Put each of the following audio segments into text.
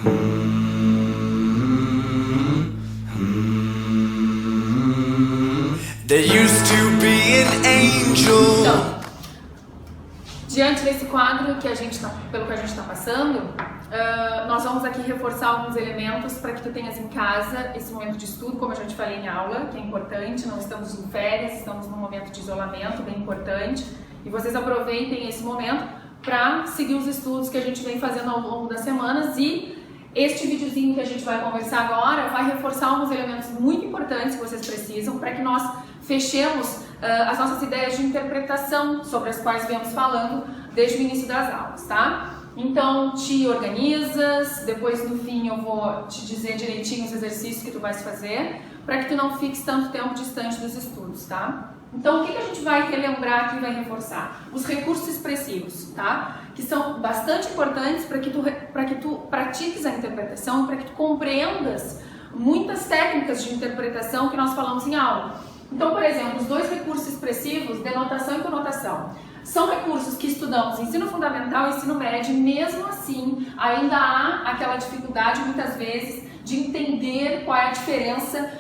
There used to be an angel. Então, diante desse quadro que pelo que a gente está passando, nós vamos aqui reforçar alguns elementos para que tu tenhas em casa esse momento de estudo, como eu já te falei em aula, que é importante. Não estamos em férias, estamos num momento de isolamento bem importante, e vocês aproveitem esse momento para seguir os estudos que a gente vem fazendo ao longo das semanas. E este videozinho que a gente vai conversar agora vai reforçar alguns elementos muito importantes que vocês precisam para que nós fechemos as nossas ideias de interpretação sobre as quais viemos falando desde o início das aulas, tá? Então, te organizas, depois no fim eu vou te dizer direitinho os exercícios que tu vais fazer para que tu não fiques tanto tempo distante dos estudos, tá? Então, o que a gente vai relembrar aqui e vai reforçar? Os recursos expressivos, tá? Que são bastante importantes para que tu pratiques a interpretação, para que tu compreendas muitas técnicas de interpretação que nós falamos em aula. Então, por exemplo, os dois recursos expressivos, denotação e conotação, são recursos que estudamos em ensino fundamental e ensino médio, e mesmo assim ainda há aquela dificuldade muitas vezes de entender qual é a diferença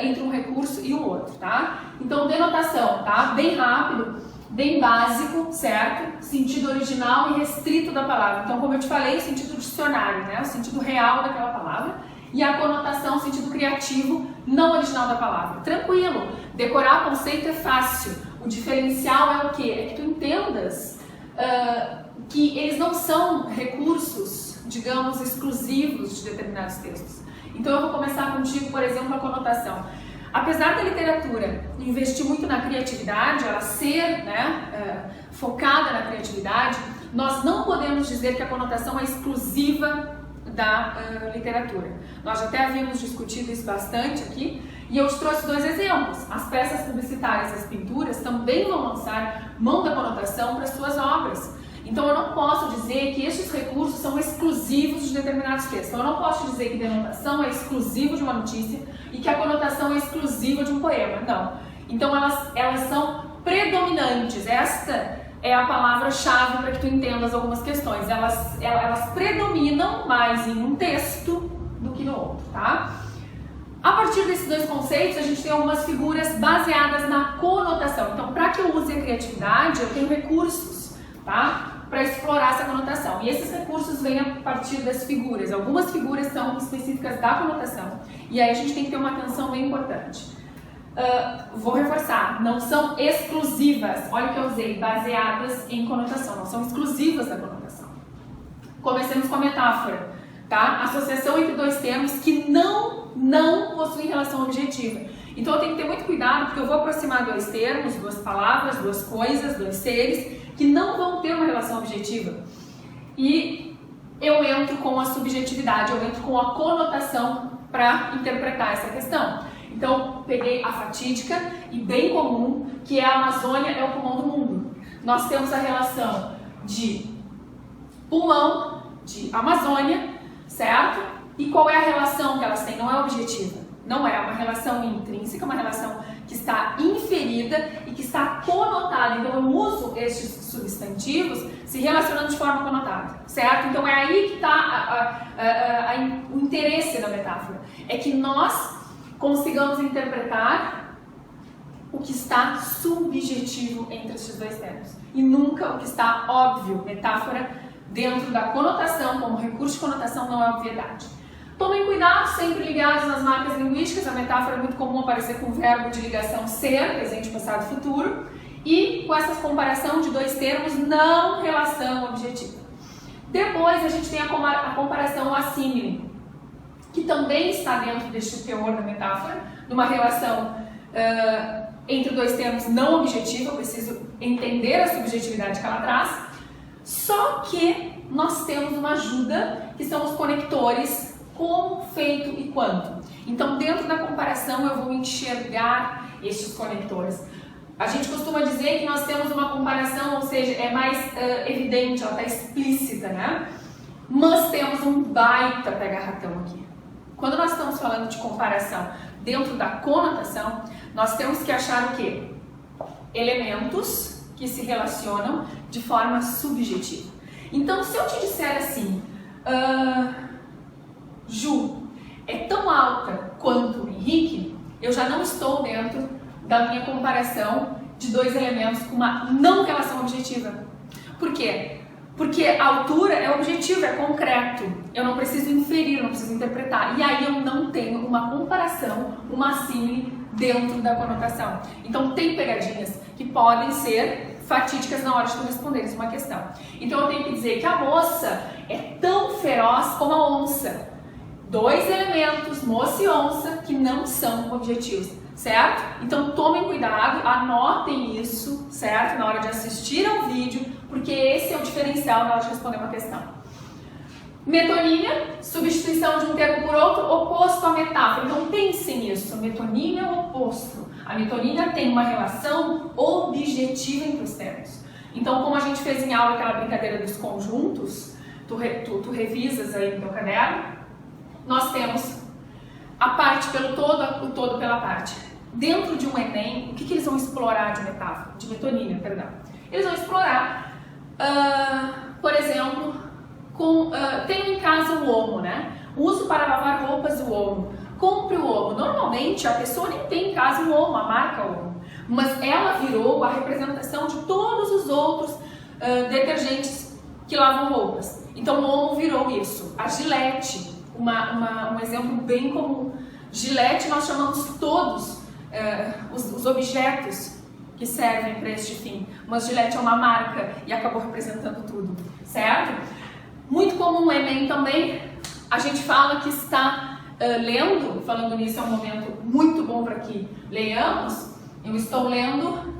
entre um recurso e o outro, tá? Então, denotação, tá? Bem rápido, bem básico, certo? Sentido original e restrito da palavra. Então, como eu te falei, o sentido dicionário, né? O sentido real daquela palavra. E a conotação, o sentido criativo, não original da palavra. Tranquilo, decorar conceito é fácil. O diferencial é o quê? É que tu entendas que eles não são recursos, digamos, exclusivos de determinados textos. Então eu vou começar contigo, por exemplo, a conotação. Apesar da literatura investir muito na criatividade, ela ser focada na criatividade, nós não podemos dizer que a conotação é exclusiva da literatura. Nós já até havíamos discutido isso bastante aqui, e eu te trouxe dois exemplos. As peças publicitárias e as pinturas também vão lançar mão da conotação para suas obras. Então eu não posso dizer que estes recursos são exclusivos de determinados textos. Então eu não posso dizer que denotação é exclusivo de uma notícia e que a conotação é exclusiva de um poema. Não. Então elas são predominantes. Esta é a palavra-chave para que tu entendas algumas questões. Elas predominam mais em um texto do que no outro, tá? A partir desses dois conceitos, a gente tem algumas figuras baseadas na conotação. Então, para que eu use a criatividade, eu tenho recursos, tá? Para explorar essa conotação. E esses recursos vêm a partir das figuras. Algumas figuras são específicas da conotação. E aí a gente tem que ter uma atenção bem importante. Vou reforçar, não são exclusivas, olha o que eu usei, baseadas em conotação, não são exclusivas da conotação. Comecemos com a metáfora, tá? Associação entre dois termos que não possuem relação objetiva. Então eu tenho que ter muito cuidado, porque eu vou aproximar dois termos, duas palavras, duas coisas, dois seres, que não vão ter uma relação objetiva. E eu entro com a subjetividade, eu entro com a conotação para interpretar essa questão. Então, peguei a fatídica e bem comum, que é a Amazônia é o pulmão do mundo. Nós temos a relação de pulmão, de Amazônia, certo? E qual é a relação que elas têm? Não é objetiva. Não é uma relação intrínseca, uma relação que está inferida e que está conotada. Então, eu uso estes substantivos se relacionando de forma conotada, certo? Então, é aí que está o interesse da metáfora. É que nós consigamos interpretar o que está subjetivo entre esses dois termos e nunca o que está óbvio. Metáfora dentro da conotação, como recurso de conotação, não é obviedade. Tomem cuidado, sempre ligados nas marcas linguísticas. A metáfora é muito comum aparecer com o verbo de ligação ser, presente, passado e futuro, e com essa comparação de dois termos, não relação objetiva. Depois a gente tem a comparação assímile, que também está dentro deste teor da metáfora, numa relação entre dois termos não objetiva. Eu preciso entender a subjetividade que ela traz, só que nós temos uma ajuda, que são os conectores como, feito e quanto. Então, dentro da comparação, eu vou enxergar estes conectores. A gente costuma dizer que nós temos uma comparação, ou seja, é mais evidente, ela está explícita, né? Mas temos um baita pega-ratão aqui. Quando nós estamos falando de comparação dentro da conotação, nós temos que achar o quê? Elementos que se relacionam de forma subjetiva. Então, se eu te disser assim, quanto Henrique, eu já não estou dentro da minha comparação de dois elementos com uma não relação objetiva. Por quê? Porque a altura é objetivo, é concreto. Eu não preciso inferir, eu não preciso interpretar. E aí eu não tenho uma comparação, uma símile dentro da conotação. Então tem pegadinhas que podem ser fatídicas na hora de tu responderes uma questão. Então eu tenho que dizer que a moça é tão feroz como a onça. Dois elementos, moça e onça, que não são objetivos, certo? Então tomem cuidado, anotem isso, certo? Na hora de assistir ao vídeo, porque esse é o diferencial na hora de responder uma questão. Metonímia, substituição de um termo por outro, oposto à metáfora. Então pense nisso, metonímia é o oposto. A metonímia tem uma relação objetiva entre os termos. Então, como a gente fez em aula aquela brincadeira dos conjuntos, tu revisas aí no teu caderno, nós temos a parte pelo todo, o todo pela parte. Dentro de um Enem, o que eles vão explorar de metáfora, de metonímia, perdão? Eles vão explorar, por exemplo, tenho em casa o omo, né? Uso para lavar roupas o omo. Compre o omo. Normalmente a pessoa nem tem em casa o omo, a marca omo, mas ela virou a representação de todos os outros detergentes que lavam roupas. Então o omo virou isso. A Gillette, um exemplo bem comum. Gillette nós chamamos todos os objetos que servem para este fim, mas Gillette é uma marca e acabou representando tudo, certo? Muito comum no Enem também, a gente fala que está lendo, falando nisso é um momento muito bom para que leiamos. Eu estou lendo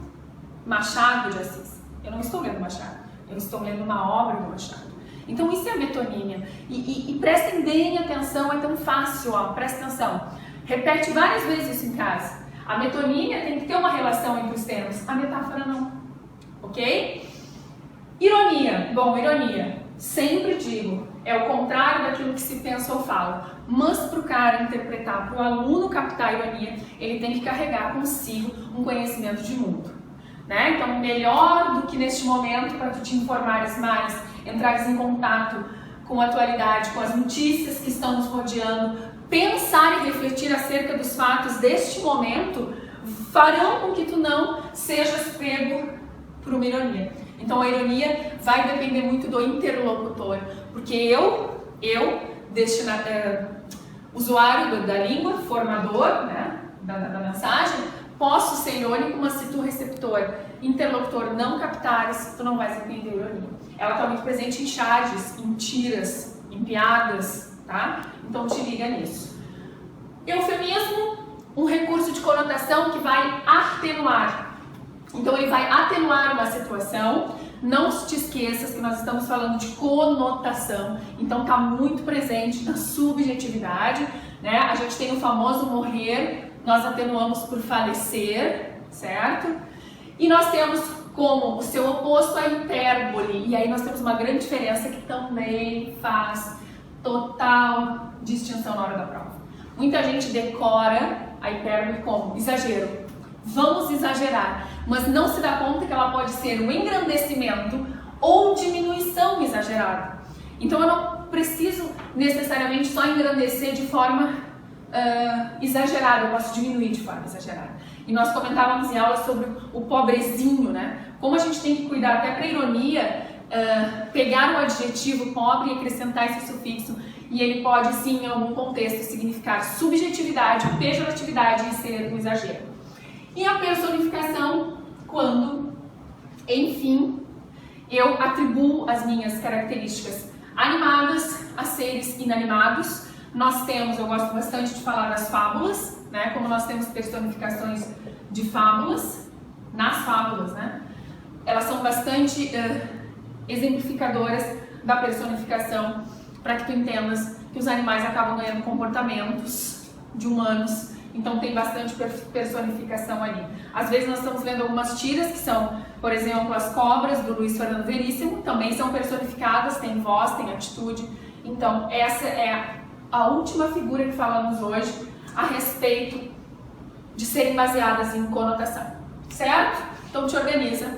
Machado de Assis. Eu não estou lendo Machado, eu estou lendo uma obra do Machado. Então isso é a metonímia. E prestem bem atenção, é tão fácil, ó, presta atenção. Repete várias vezes isso em casa. A metonímia tem que ter uma relação entre os termos, a metáfora não. Ok? Ironia. Bom, ironia. Sempre digo, é o contrário daquilo que se pensa ou fala. Mas para o cara interpretar, para o aluno captar a ironia, ele tem que carregar consigo um conhecimento de mundo. Né? Então, melhor do que neste momento, para tu te informares mais, entrares em contato com a atualidade, com as notícias que estão nos rodeando, pensar e refletir acerca dos fatos deste momento, farão com que tu não sejas pego por uma ironia. Então a ironia vai depender muito do interlocutor, porque eu usuário da língua, formador, né, da mensagem, posso ser irônico, mas se tu receptor, interlocutor não captares, tu não vais entender a ironia. Ela está muito presente em charges, em tiras, em piadas, tá? Então te liga nisso. Eufemismo, um recurso de conotação que vai atenuar. Então ele vai atenuar uma situação. Não te esqueças que nós estamos falando de conotação, então está muito presente na subjetividade, né? A gente tem o famoso morrer, nós atenuamos por falecer, certo? E nós temos como o seu oposto a hipérbole, e aí nós temos uma grande diferença que também faz total distinção na hora da prova. Muita gente decora a hipérbole como exagero. Vamos exagerar, mas não se dá conta que ela pode ser um engrandecimento ou diminuição exagerada. Então eu não preciso necessariamente só engrandecer de forma exagerada, eu posso diminuir de forma exagerada. E nós comentávamos em aula sobre o pobrezinho, né? Como a gente tem que cuidar até para a ironia, pegar o adjetivo pobre e acrescentar esse sufixo, e ele pode sim em algum contexto significar subjetividade, pejoratividade e ser um exagero. E a personificação, quando, enfim, eu atribuo as minhas características animadas a seres inanimados. Nós temos, eu gosto bastante de falar das fábulas, né? Como nós temos personificações de fábulas, nas fábulas, né? Elas são bastante exemplificadoras da personificação, para que tu entendas que os animais acabam ganhando comportamentos de humanos. Então tem bastante personificação ali. Às vezes nós estamos lendo algumas tiras que são, por exemplo, as cobras do Luiz Fernando Veríssimo, também são personificadas, tem voz, tem atitude. Então essa é a última figura que falamos hoje a respeito de serem baseadas em conotação, certo? Então te organiza,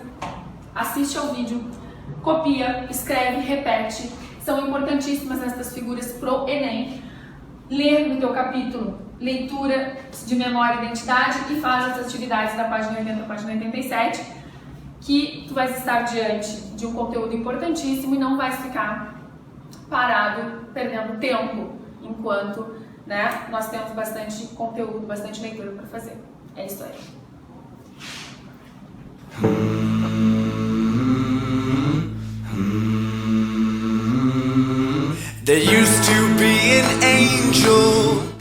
assiste ao vídeo, copia, escreve, repete. São importantíssimas essas figuras pro Enem. Lê no teu capítulo leitura de memória e identidade e faz as atividades da página 80 à página 87, que tu vais estar diante de um conteúdo importantíssimo e não vais ficar parado, perdendo tempo, enquanto, né, nós temos bastante conteúdo, bastante leitura para fazer. É isso aí. There used to be an angel